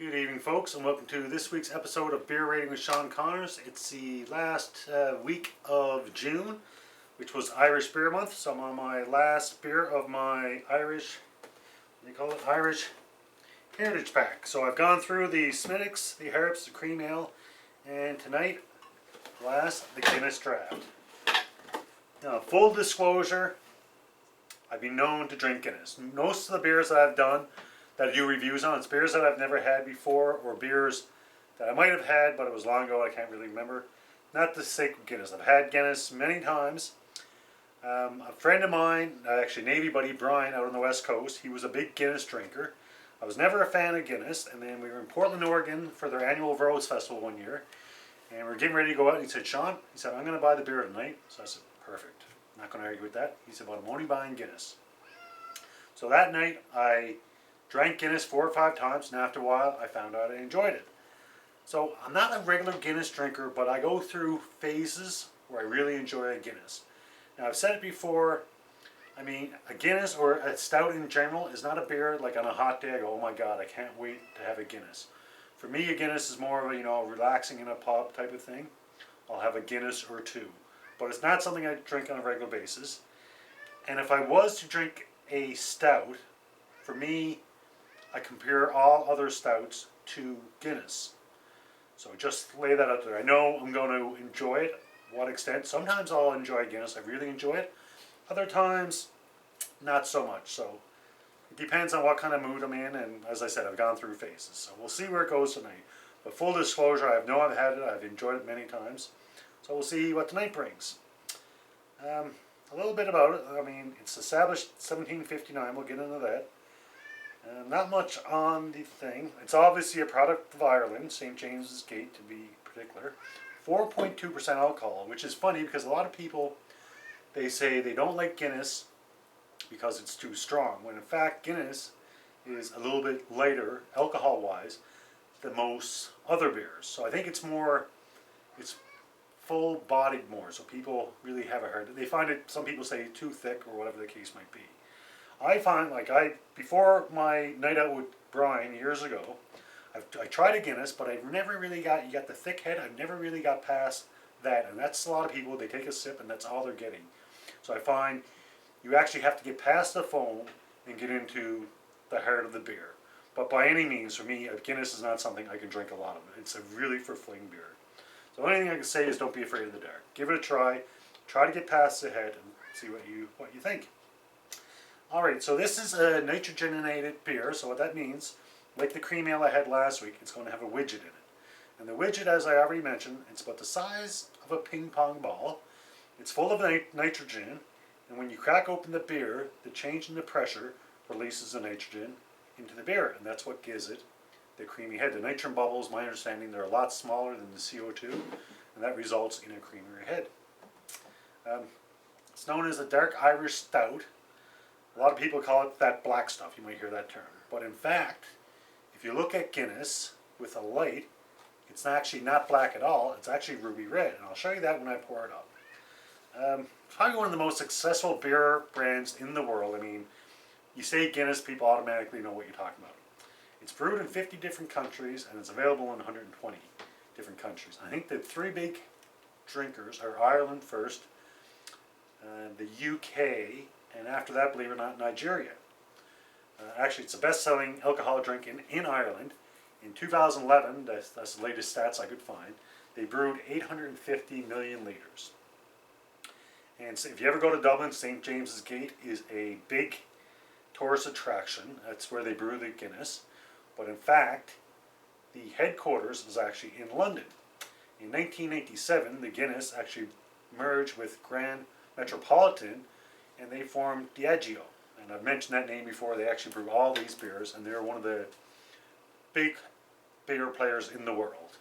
Good evening, folks, and welcome to this week's episode of Beer Rating with Sean Connors. It's the last week of June, which was Irish Beer Month, so I'm on my last beer of my Irish, what do you call it, Irish Heritage Pack. So I've gone through the Smittix, the Harps, the Cream Ale, and tonight, last, the Guinness Draft. Now, full disclosure, I've been known to drink Guinness. Most of the beers that I've done that I do reviews on, it's beers that I've never had before, or beers that I might have had, but it was long ago, I can't really remember. Not the sake of Guinness. I've had Guinness many times. A friend of mine, actually Navy buddy Brian out on the West Coast, he was a big Guinness drinker. I was never a fan of Guinness, and then we were in Portland, Oregon for their annual Rose Festival one year, and we were getting ready to go out, and he said, Sean, he said, I'm going to buy the beer tonight. So I said, perfect. I'm not going to argue with that. He said, well, I'm only buying Guinness. So that night, I drank Guinness 4 or 5 times, and after a while, I found out I enjoyed it. So I'm not a regular Guinness drinker, but I go through phases where I really enjoy a Guinness. Now, I've said it before, I mean, a Guinness or a stout in general is not a beer like on a hot day I go, oh my God, I can't wait to have a Guinness. For me, a Guinness is more of a, relaxing in a pub type of thing. I'll have a Guinness or two. But it's not something I drink on a regular basis. And if I was to drink a stout, for me, I compare all other stouts to Guinness. So just lay that out there. I know I'm going to enjoy it. What extent? Sometimes I'll enjoy Guinness. I really enjoy it. Other times, not so much. So it depends on what kind of mood I'm in. And as I said, I've gone through phases. So we'll see where it goes tonight. But full disclosure, I've had it. I've enjoyed it many times. So we'll see what tonight brings. A little bit about it. I mean, it's established 1759. We'll get into that. Not much on the thing. It's obviously a product of Ireland, St. James's Gate to be particular. 4.2% alcohol, which is funny because a lot of people, they say they don't like Guinness because it's too strong, when in fact Guinness is a little bit lighter, alcohol-wise, than most other beers. So I think it's full-bodied more, so people really have a hard, they find it, some people say too thick or whatever the case might be. I find, before my night out with Brian years ago, I tried a Guinness, but I never really got, you got the thick head, I never really got past that, and that's a lot of people, they take a sip and that's all they're getting. So I find you actually have to get past the foam and get into the heart of the beer. But by any means, for me, a Guinness is not something I can drink a lot of. It's a really fulfilling beer. So the only thing I can say is don't be afraid of the dark. Give it a try. Try to get past the head and see what you think. Alright, so this is a nitrogenated beer, so what that means, like the cream ale I had last week, it's going to have a widget in it. And the widget, as I already mentioned, it's about the size of a ping pong ball. It's full of nitrogen, and when you crack open the beer, the change in the pressure releases the nitrogen into the beer, and that's what gives it the creamy head. The nitrogen bubbles, my understanding, they're a lot smaller than the CO2, and that results in a creamier head. It's known as a dark Irish stout. A lot of people call it that black stuff, you might hear that term. But in fact, if you look at Guinness with a light, it's actually not black at all, it's actually ruby red, and I'll show you that when I pour it up. Probably one of the most successful beer brands in the world. I mean, you say Guinness, people automatically know what you're talking about. It's brewed in 50 different countries, and it's available in 120 different countries. I think the 3 big drinkers are Ireland first, the UK, and after that, believe it or not, Nigeria. Actually, it's the best-selling alcoholic drink in Ireland. In 2011, that's the latest stats I could find, they brewed 850 million litres. And so if you ever go to Dublin, St. James's Gate is a big tourist attraction. That's where they brew the Guinness. But in fact, the headquarters is actually in London. In 1987, the Guinness actually merged with Grand Metropolitan, and they formed Diageo. And I've mentioned that name before. They actually brew all these beers, and they're one of the big beer players in the world.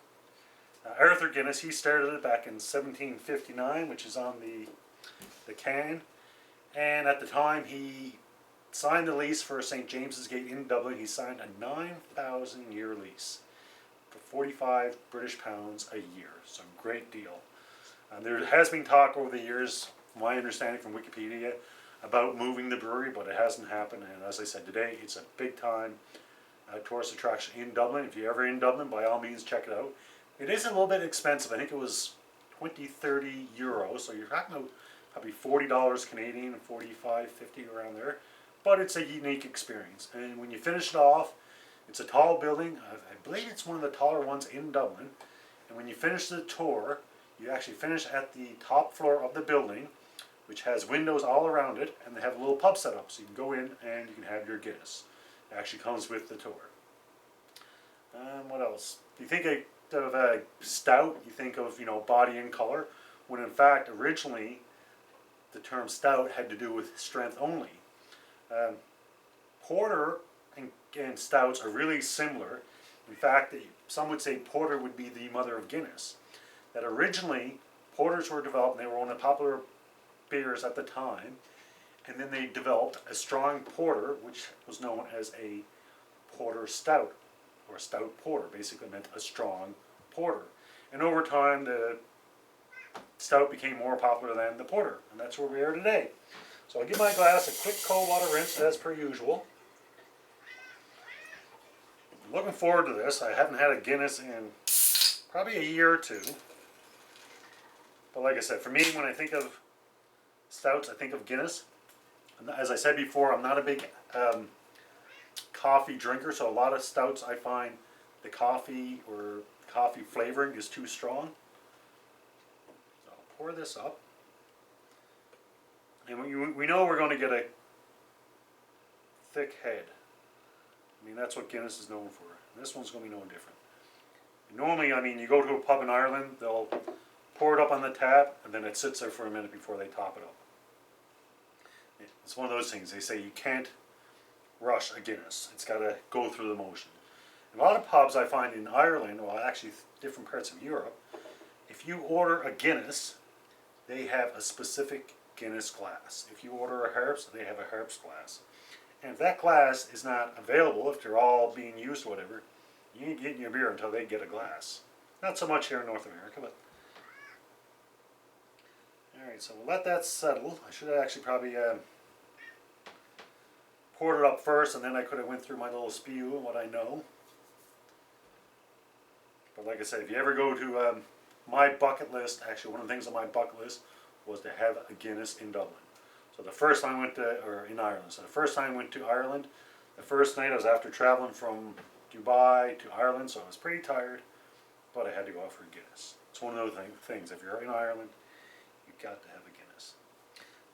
Arthur Guinness, he started it back in 1759, which is on the can. And at the time he signed the lease for St. James's Gate in Dublin, he signed a 9,000-year lease for 45 British pounds a year. So great deal. There has been talk over the years, my understanding from Wikipedia, about moving the brewery, but it hasn't happened. And as I said today, it's a big time tourist attraction in Dublin. If you're ever in Dublin, by all means check it out. It is a little bit expensive. I think it was 20-30 euros, so you're talking about probably $40 Canadian, 45-50 around there. But it's a unique experience. And when you finish it off, it's a tall building. I believe it's one of the taller ones in Dublin. And when you finish the tour, you actually finish at the top floor of the building, which has windows all around it, and they have a little pub set up. So you can go in and you can have your Guinness. It actually comes with the tour. What else? You think of a stout, you think of, body and color, when in fact originally the term stout had to do with strength only. Porter and stouts are really similar. In fact, some would say porter would be the mother of Guinness. That originally porters were developed, and they were one of the popular beers at the time, and then they developed a strong porter, which was known as a porter stout, or stout porter. Basically meant a strong porter. And over time the stout became more popular than the porter, and that's where we are today. So I'll give my glass a quick cold water rinse as per usual. I'm looking forward to this. I haven't had a Guinness in probably a year or two. But like I said, for me, when I think of stouts, I think of Guinness. As I said before, I'm not a big coffee drinker, so a lot of stouts I find the coffee or coffee flavoring is too strong. So I'll pour this up. And we know we're going to get a thick head. I mean, that's what Guinness is known for. And this one's going to be no different. And normally, you go to a pub in Ireland, they'll pour it up on the tap, and then it sits there for a minute before they top it up. It's one of those things. They say you can't rush a Guinness. It's got to go through the motion. In a lot of pubs I find in Ireland, well actually different parts of Europe, if you order a Guinness, they have a specific Guinness glass. If you order a Harps, they have a Harps glass. And if that glass is not available, if they're all being used or whatever, you ain't getting your beer until they get a glass. Not so much here in North America, but... Alright, so we'll let that settle. I should have actually probably poured it up first, and then I could have went through my little spew and what I know. But like I said, if you ever go to my bucket list, actually one of the things on my bucket list was to have a Guinness in Dublin. So the first time I went to, or in Ireland, so the first time I went to Ireland, the first night I was after traveling from Dubai to Ireland, so I was pretty tired, but I had to go out for a Guinness. It's one of those things, if you're in Ireland, you've got to have a Guinness.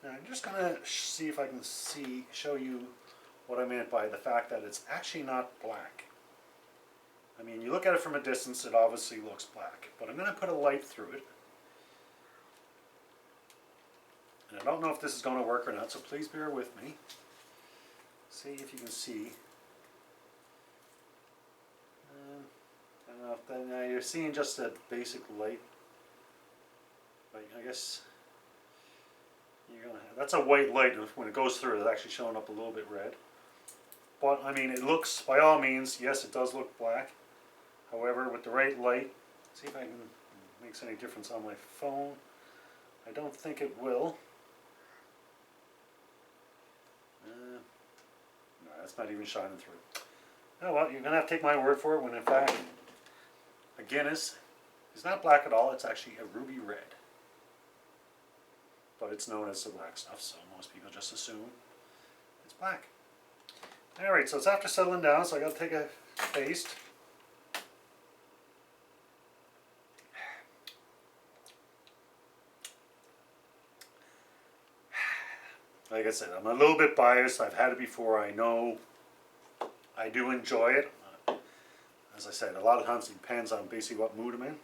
Now I'm just going to see if I can show you what I meant by the fact that it's actually not black. I mean, you look at it from a distance, it obviously looks black, but I'm going to put a light through it. And I don't know if this is going to work or not, so please bear with me. See if you can see. I don't know if now you're seeing just a basic light. But I guess you're gonna have, that's a white light. When it goes through, it's actually showing up a little bit red. But I mean, it looks, by all means, yes, it does look black. However, with the right light, see if I can makes any difference on my phone. I don't think it will. No, that's not even shining through. Oh well, you're going to have to take my word for it when in fact a Guinness is not black at all, it's actually a ruby red. But it's known as the black stuff, so most people just assume it's black. Alright, so it's after settling down, so I got to take a taste. Like I said, I'm a little bit biased. I've had it before. I know I do enjoy it. As I said, a lot of times it depends on basically what mood I'm in,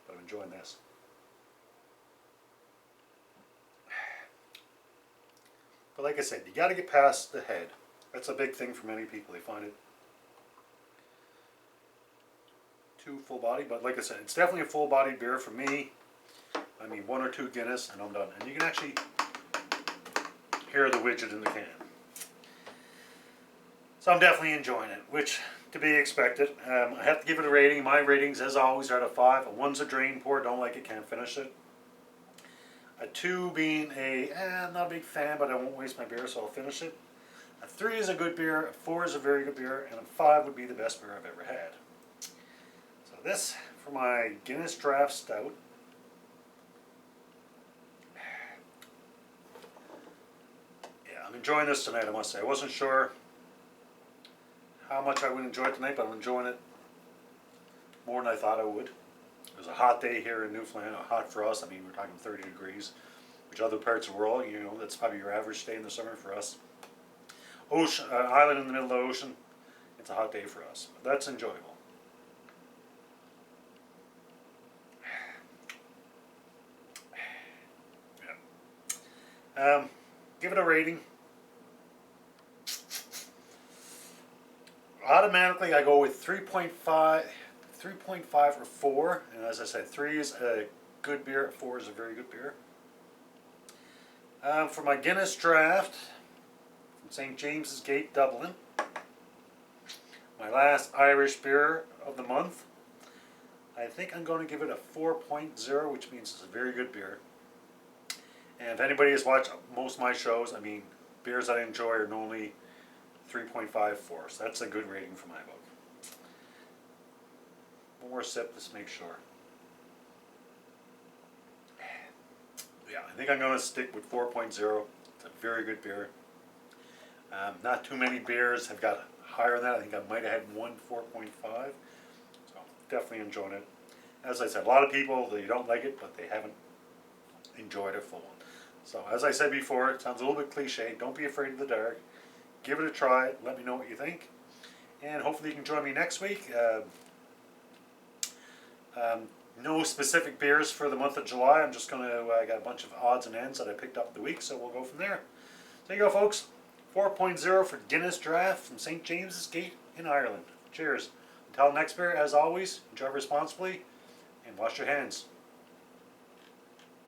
but I'm enjoying this. But like I said, you got to get past the head. That's a big thing for many people. They find it too full body, but like I said, it's definitely a full body beer for me. I mean, 1 or 2 Guinness and I'm done. And you can actually hear the widget in the can. So I'm definitely enjoying it, which to be expected. I have to give it a rating. My ratings, as always, are out of 5. A 1's a drain pour, don't like it, can't finish it. A 2 being I'm not a big fan, but I won't waste my beer, so I'll finish it. A 3 is a good beer, 4 is a very good beer, and a 5 would be the best beer I've ever had. So this for my Guinness Draft Stout. Yeah, I'm enjoying this tonight, I must say. I wasn't sure how much I would enjoy it tonight, but I'm enjoying it more than I thought I would. It was a hot day here in Newfoundland, hot for us. I mean, we're talking 30 degrees, which other parts of the world, you know, that's probably your average day in the summer for us. Ocean, island in the middle of the ocean, it's a hot day for us. But that's enjoyable. Yeah. Give it a rating. Automatically, I go with 3.5 or 4, and as I said, 3 is a good beer, 4 is a very good beer. For my Guinness Draft from St. James's Gate, Dublin, my last Irish beer of the month, I think I'm going to give it a 4.0, which means it's a very good beer. And if anybody has watched most of my shows, I mean, beers I enjoy are normally 3.5, 4, so that's a good rating for my book. One more sip, let's make sure. Yeah, I think I'm going to stick with 4.0. It's a very good beer. Not too many beers have got higher than that. I think I might have had one 4.5. So definitely enjoying it. As I said, a lot of people, they don't like it, but they haven't enjoyed it full on. So as I said before, it sounds a little bit cliche. Don't be afraid of the dark. Give it a try. Let me know what you think. And hopefully you can join me next week. No specific beers for the month of July. I'm just going to, I got a bunch of odds and ends that I picked up the week, so we'll go from there. There you go, folks. 4.0 for Guinness Draft from St. James's Gate in Ireland. Cheers. Until next beer, as always, enjoy responsibly and wash your hands.